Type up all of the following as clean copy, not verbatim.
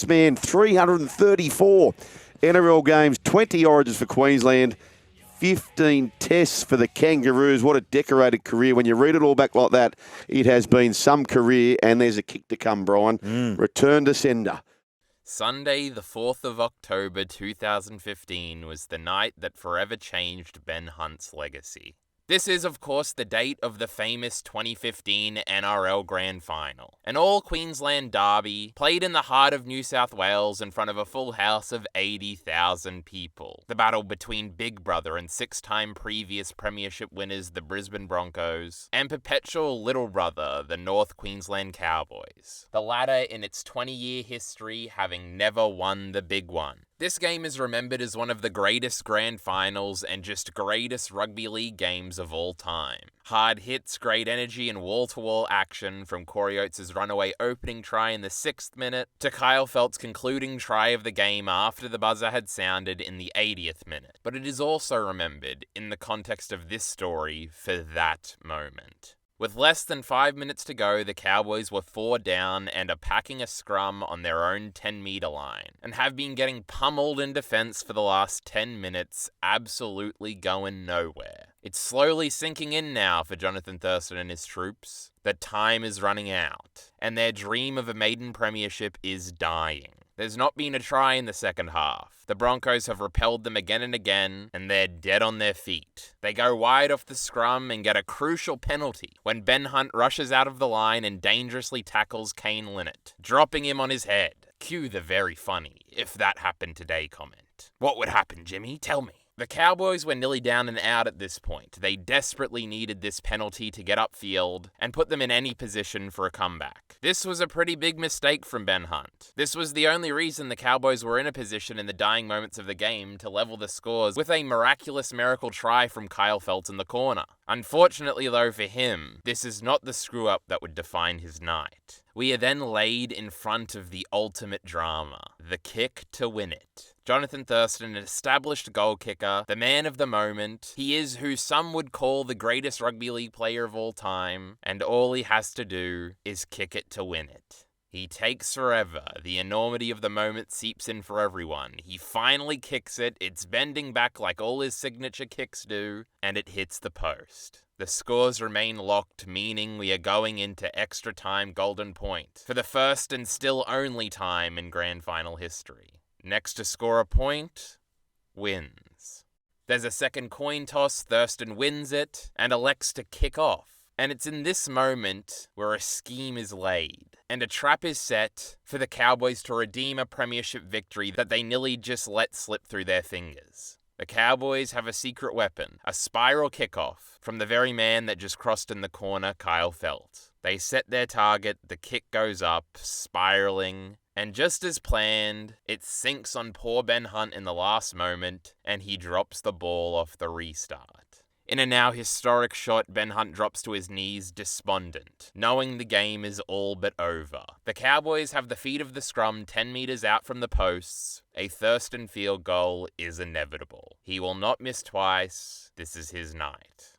First man, 334 NRL games, 20 origins for Queensland, 15 tests for the Kangaroos. What a decorated career. When you read it all back like that, it has been some career, and there's a kick to come, Brian. Return to sender. Sunday, the 4th of October 2015 was the night that forever changed Ben Hunt's legacy. This is, of course, the date of the famous 2015 NRL Grand Final, an all-Queensland derby played in the heart of New South Wales in front of a full house of 80,000 people. The battle between Big Brother and 6-time previous premiership winners the Brisbane Broncos, and perpetual little brother the North Queensland Cowboys, the latter in its 20-year history having never won the big one. This game is remembered as one of the greatest grand finals and just greatest rugby league games of all time. Hard hits, great energy, and wall-to-wall action from Corey Oates' runaway opening try in the 6th minute to Kyle Felt's concluding try of the game after the buzzer had sounded in the 80th minute. But it is also remembered in the context of this story for that moment. With less than 5 minutes to go, the Cowboys were 4 down and are packing a scrum on their own 10-metre line, and have been getting pummeled in defence for the last 10 minutes, absolutely going nowhere. It's slowly sinking in now for Jonathan Thurston and his troops that time is running out, and their dream of a maiden premiership is dying. There's not been a try in the second half. The Broncos have repelled them again and again, and they're dead on their feet. They go wide off the scrum and get a crucial penalty when Ben Hunt rushes out of the line and dangerously tackles Kane Linnett, dropping him on his head. Cue the very funny, if that happened today comment. What would happen, Jimmy? Tell me. The Cowboys were nearly down and out at this point. They desperately needed this penalty to get upfield and put them in any position for a comeback. This was a pretty big mistake from Ben Hunt. This was the only reason the Cowboys were in a position in the dying moments of the game to level the scores with a miraculous miracle try from Kyle Felt in the corner. Unfortunately, though, for him, this is not the screw-up that would define his night. We are then laid in front of the ultimate drama, the kick to win it. Jonathan Thurston, an established goal kicker, the man of the moment. He is who some would call the greatest rugby league player of all time, and all he has to do is kick it to win it. He takes forever. The enormity of the moment seeps in for everyone. He finally kicks it. It's bending back like all his signature kicks do, and it hits the post. The scores remain locked, meaning we are going into extra time golden point for the first and still only time in grand final history. Next to score a point, wins. There's a second coin toss, Thurston wins it, and elects to kick off. And it's in this moment where a scheme is laid, and a trap is set for the Cowboys to redeem a premiership victory that they nearly just let slip through their fingers. The Cowboys have a secret weapon, a spiral kickoff from the very man that just crossed in the corner, Kyle Felt. They set their target, the kick goes up, spiraling, and just as planned, it sinks on poor Ben Hunt in the last moment, and he drops the ball off the restart. In a now historic shot, Ben Hunt drops to his knees, despondent, knowing the game is all but over. The Cowboys have the feet of the scrum 10 metres out from the posts. A Thurston field goal is inevitable. He will not miss twice. This is his night.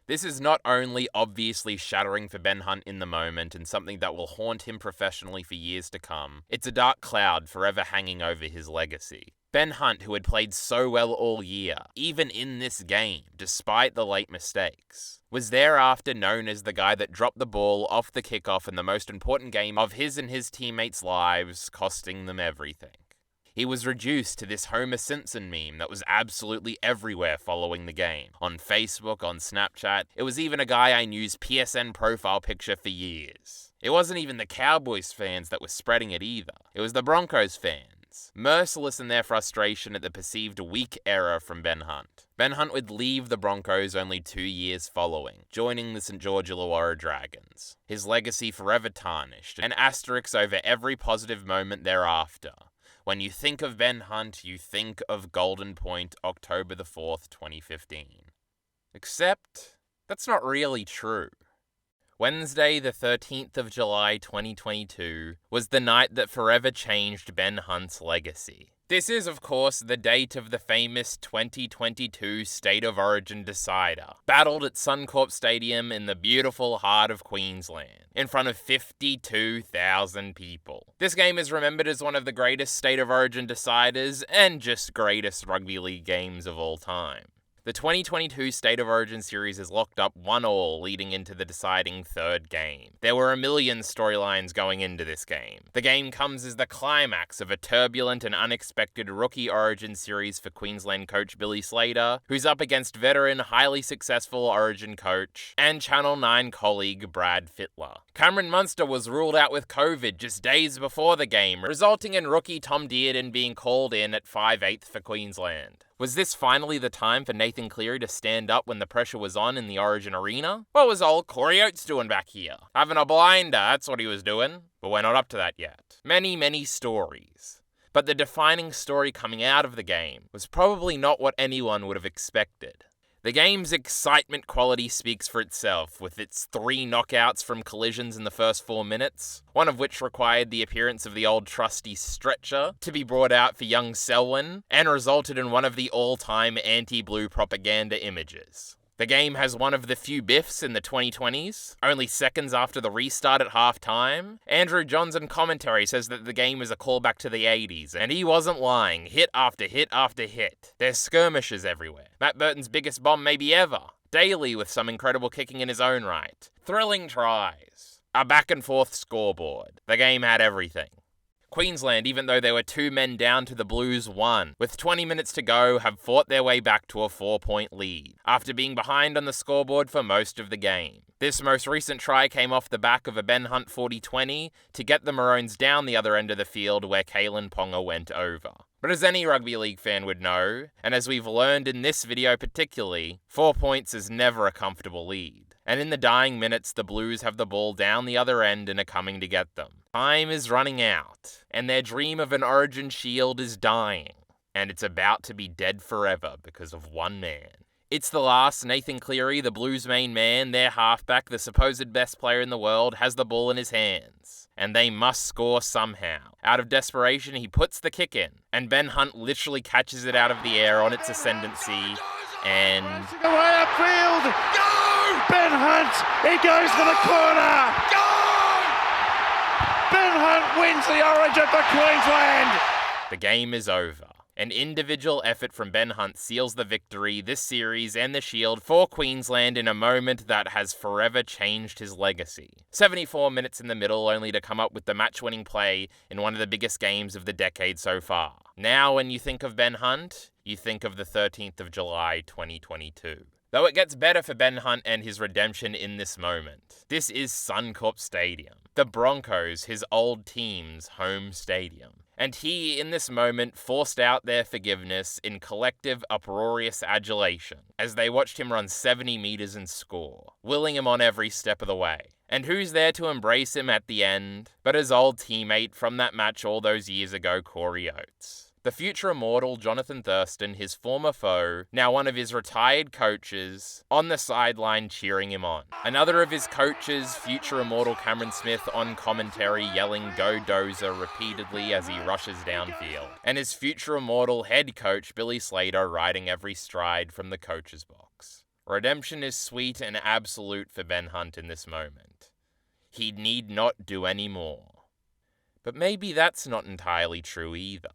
This is not only obviously shattering for Ben Hunt in the moment and something that will haunt him professionally for years to come, it's a dark cloud forever hanging over his legacy. Ben Hunt, who had played so well all year, even in this game, despite the late mistakes, was thereafter known as the guy that dropped the ball off the kickoff in the most important game of his and his teammates' lives, costing them everything. He was reduced to this Homer Simpson meme that was absolutely everywhere following the game. On Facebook, on Snapchat, it was even a guy I knew's PSN profile picture for years. It wasn't even the Cowboys fans that were spreading it either. It was the Broncos fans, merciless in their frustration at the perceived weak error from Ben Hunt. Ben Hunt would leave the Broncos only 2 years following, joining the St. George Illawarra Dragons. His legacy forever tarnished, and asterisks over every positive moment thereafter. When you think of Ben Hunt, you think of Golden Point, October the 4th, 2015. Except, that's not really true. Wednesday, the 13th of July, 2022, was the night that forever changed Ben Hunt's legacy. This is, of course, the date of the famous 2022 State of Origin decider, battled at Suncorp Stadium in the beautiful heart of Queensland, in front of 52,000 people. This game is remembered as one of the greatest State of Origin deciders and just greatest rugby league games of all time. The 2022 State of Origin series is locked up 1-1 leading into the deciding third game. There were a million storylines going into this game. The game comes as the climax of a turbulent and unexpected rookie Origin series for Queensland coach Billy Slater, who's up against veteran, highly successful Origin coach and Channel 9 colleague Brad Fittler. Cameron Munster was ruled out with COVID just days before the game, resulting in rookie Tom Dearden being called in at 5/8 for Queensland. Was this finally the time for Nathan Cleary to stand up when the pressure was on in the Origin arena? What was old Corey Oates doing back here? Having a blinder, that's what he was doing. But we're not up to that yet. Many stories. But the defining story coming out of the game was probably not what anyone would have expected. The game's excitement quality speaks for itself, with its 3 knockouts from collisions in the first 4 minutes, one of which required the appearance of the old trusty stretcher to be brought out for young Selwyn, and resulted in one of the all-time anti-blue propaganda images. The game has one of the few biffs in the 2020s, only seconds after the restart at half-time. Andrew Johns in commentary says that the game is a callback to the 80s, and he wasn't lying, hit after hit after hit. There's skirmishes everywhere. Matt Burton's biggest bomb maybe ever. Daly with some incredible kicking in his own right. Thrilling tries. A back-and-forth scoreboard. The game had everything. Queensland, even though they were 2 men down to the Blues, won. With 20 minutes to go, have fought their way back to a 4-point lead, after being behind on the scoreboard for most of the game. This most recent try came off the back of a Ben Hunt 40-20 to get the Maroons down the other end of the field where Kalen Ponga went over. But as any rugby league fan would know, and as we've learned in this video particularly, 4 points is never a comfortable lead. And in the dying minutes, the Blues have the ball down the other end and are coming to get them. Time is running out, and their dream of an Origin shield is dying, and it's about to be dead forever because of one man. It's the last. Nathan Cleary, the Blues' main man, their halfback, the supposed best player in the world, has the ball in his hands, and they must score somehow. Out of desperation, he puts the kick in, and Ben Hunt literally catches it out of the air on its ascendancy, and... away upfield! Go! Ben Hunt, he goes for the corner! Go! Ben Hunt wins the Origin for Queensland! The game is over. An individual effort from Ben Hunt seals the victory, this series, and the shield for Queensland in a moment that has forever changed his legacy. 74 minutes in the middle, only to come up with the match-winning play in one of the biggest games of the decade so far. Now, when you think of Ben Hunt, you think of the 13th of July, 2022. Though it gets better for Ben Hunt and his redemption in this moment. This is Suncorp Stadium, the Broncos, his old team's home stadium. And he, in this moment, forced out their forgiveness in collective, uproarious adulation as they watched him run 70 metres and score, willing him on every step of the way. And who's there to embrace him at the end but his old teammate from that match all those years ago, Corey Oates. The future immortal Jonathan Thurston, his former foe, now one of his retired coaches, on the sideline cheering him on. Another of his coaches, future immortal Cameron Smith, on commentary yelling "Go Dozer" repeatedly as he rushes downfield. And his future immortal head coach Billy Slater riding every stride from the coach's box. Redemption is sweet and absolute for Ben Hunt in this moment. He need not do any more. But maybe that's not entirely true either.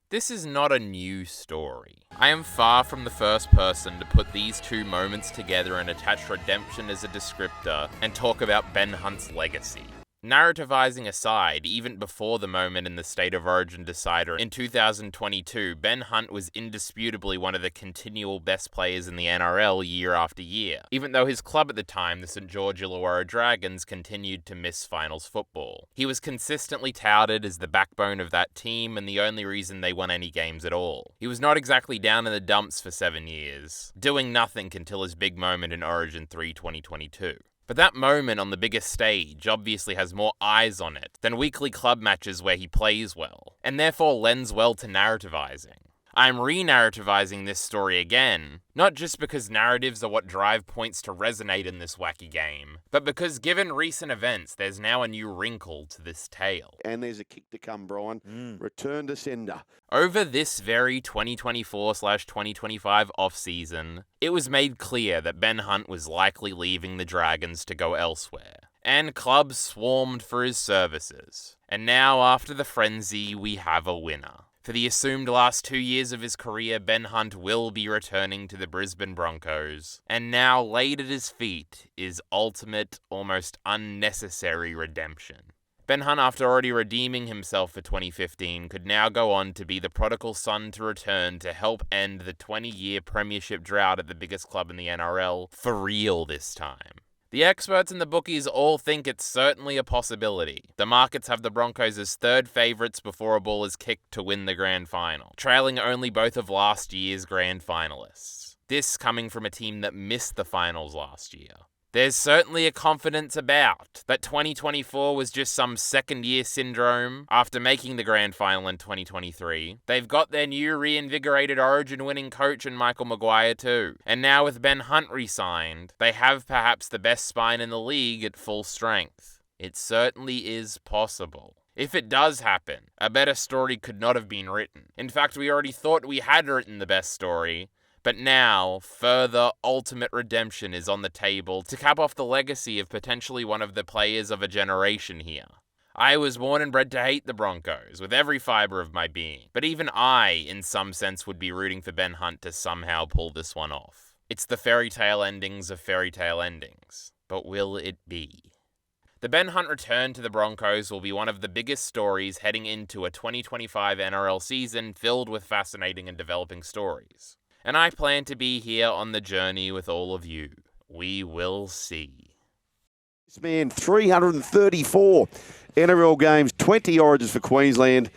This is not a new story. I am far from the first person to put these two moments together and attach redemption as a descriptor and talk about Ben Hunt's legacy. Narrativizing aside, even before the moment in the State of Origin decider in 2022, Ben Hunt was indisputably one of the continual best players in the NRL year after year, even though his club at the time, the St George Illawarra Dragons, continued to miss finals football. He was consistently touted as the backbone of that team and the only reason they won any games at all. He was not exactly down in the dumps for 7 years, doing nothing until his big moment in Origin 3 2022. But that moment on the biggest stage obviously has more eyes on it than weekly club matches where he plays well, and therefore lends well to narrativizing. I'm re-narrativizing this story again, not just because narratives are what drive points to resonate in this wacky game, but because given recent events, there's now a new wrinkle to this tale. And there's a kick to come, Brian. Return to sender. Over this very 2024/2025 off-season, it was made clear that Ben Hunt was likely leaving the Dragons to go elsewhere, and clubs swarmed for his services. And now, after the frenzy, we have a winner. For the assumed last 2 years of his career, Ben Hunt will be returning to the Brisbane Broncos, and now laid at his feet is ultimate, almost unnecessary redemption. Ben Hunt, after already redeeming himself for 2015, could now go on to be the prodigal son to return to help end the 20-year premiership drought at the biggest club in the NRL, for real this time. The experts and the bookies all think it's certainly a possibility. The markets have the Broncos as third favourites before a ball is kicked to win the grand final, trailing only both of last year's grand finalists. This coming from a team that missed the finals last year. There's certainly a confidence about that 2024 was just some second-year syndrome after making the grand final in 2023. They've got their new reinvigorated Origin-winning coach in Michael Maguire too. And now with Ben Hunt re-signed, they have perhaps the best spine in the league at full strength. It certainly is possible. If it does happen, a better story could not have been written. In fact, we already thought we had written the best story. But now, further ultimate redemption is on the table to cap off the legacy of potentially one of the players of a generation here. I was born and bred to hate the Broncos with every fibre of my being, but even I, in some sense, would be rooting for Ben Hunt to somehow pull this one off. It's the fairy tale endings of fairy tale endings, but will it be? The Ben Hunt return to the Broncos will be one of the biggest stories heading into a 2025 NRL season filled with fascinating and developing stories. And I plan to be here on the journey with all of you. We will see. This man, 334 NRL games, 20 origins for Queensland,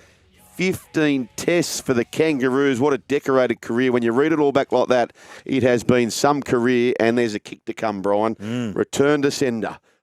15 tests for the Kangaroos. What a decorated career. When you read it all back like that, it has been some career, and there's a kick to come, Brian. Return to sender.